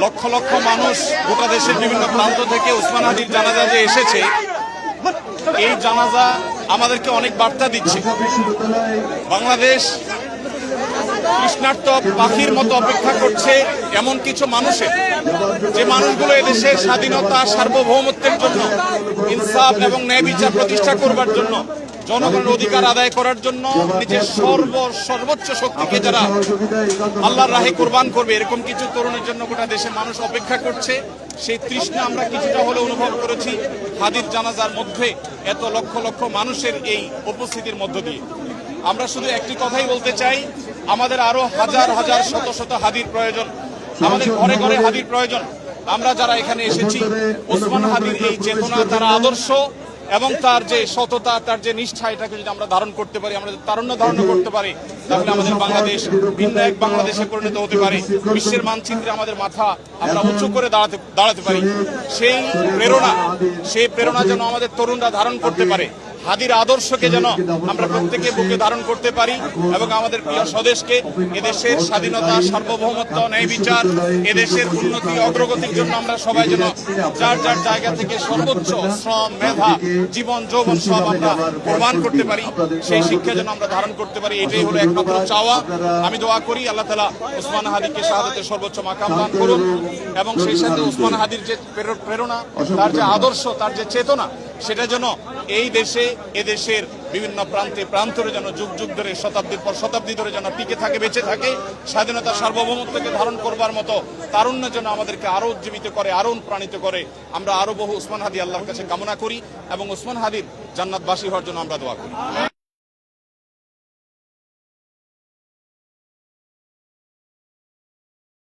লক্ষ লক্ষ মানুষ গোটা দেশের বিভিন্ন প্রান্ত থেকে ওসমান হাদির জানাজা যে এসেছে, এই জানাজা আমাদেরকে অনেক বার্তা দিচ্ছে। বাংলাদেশ তৃষ্ণার্ত পাখির মতো অপেক্ষা করছে এমন কিছু মানুষের, যে মানুষগুলো এদেশের স্বাধীনতা সার্বভৌমত্বের জন্য, ইনসাফ এবং ন্যায় বিচার প্রতিষ্ঠা করবার জন্য, জনগণের অধিকার আদায় করার জন্য নিজের সর্বোচ্চ শক্তিকে যারা আল্লাহর রাহে কোরবান করবে, এরকম কিছু তরুণের জন্য গোটা দেশের মানুষ অপেক্ষা করছে। সেই তৃষ্ণা আমরা কিছুটা হলে অনুভব করেছি হাদির জানাজার মধ্যে, এত লক্ষ লক্ষ মানুষের এই উপস্থিতির মধ্য দিয়ে। আমরা শুধু একটি কথাই বলতে চাই, আমাদের আরো হাজার হাজার শত শত হাদির প্রয়োজন, আমাদের ঘরে ঘরে হাদির প্রয়োজন। আমরা যারা এখানে এসেছি, ওসমান হাদির এই চেতনা, তার আদর্শ এবং তার যে সততা, তার যে নিষ্ঠা, এটাকে যদি আমরা ধারণ করতে পারি, আমরা তারুণ্য ধারণ করতে পারি, তাহলে আমাদের বাংলাদেশ ভিন্ন এক বাংলাদেশে পরিণত হতে পারে। বিশ্বের মানচিত্রে আমাদের মাথা আমরা উঁচু করে দাঁড়াতে পারি। সেই প্রেরণা যেন আমাদের তরুণরা ধারণ করতে পারে। হাদির আদর্শকে যেন আমরা প্রত্যেকে বুকে ধারণ করতে পারি এবং আমাদের প্রিয় স্বদেশকে, এদেশের স্বাধীনতা, সার্বভৌমত্ব, ন্যায় বিচার, এদেশের উন্নতি অগ্রগতির জন্য আমরা সবাই যেন যার যার জায়গা থেকে সর্বোচ্চ শ্রম, মেধা, জীবন, যৌবন সব আমরা প্রমাণ করতে পারি। সেই শিক্ষা যেন আমরা ধারণ করতে পারি, এটাই হলো একমাত্র চাওয়া। আমি দোয়া করি আল্লাহ তাআলা ওসমান হাদিকে শাহাদাতের সর্বোচ্চ মাকাম দান করুন এবং সেই সাথে ওসমান হাদির যে প্রেরণা, তার যে আদর্শ, তার যে চেতনা, সেটা যেন এই দেশে, এদেশের বিভিন্ন প্রান্তে প্রান্তরে যেন যুগ যুগ ধরে, শতাব্দীর পর শতাব্দী ধরে যেন টিকে থাকে, বেঁচে থাকে। স্বাধীনতা সার্বভৌমত্বকে ধারণ করবার মতো তারুণ্য যেন আমাদেরকে আরো উজ্জীবিত করে, আরো প্রাণিত করে। আমরা আরো বহু ওসমান হাদি আল্লাহর কাছে কামনা করি এবং ওসমান হাদির জান্নাতবাসী হওয়ার জন্য আমরা দোয়া করি।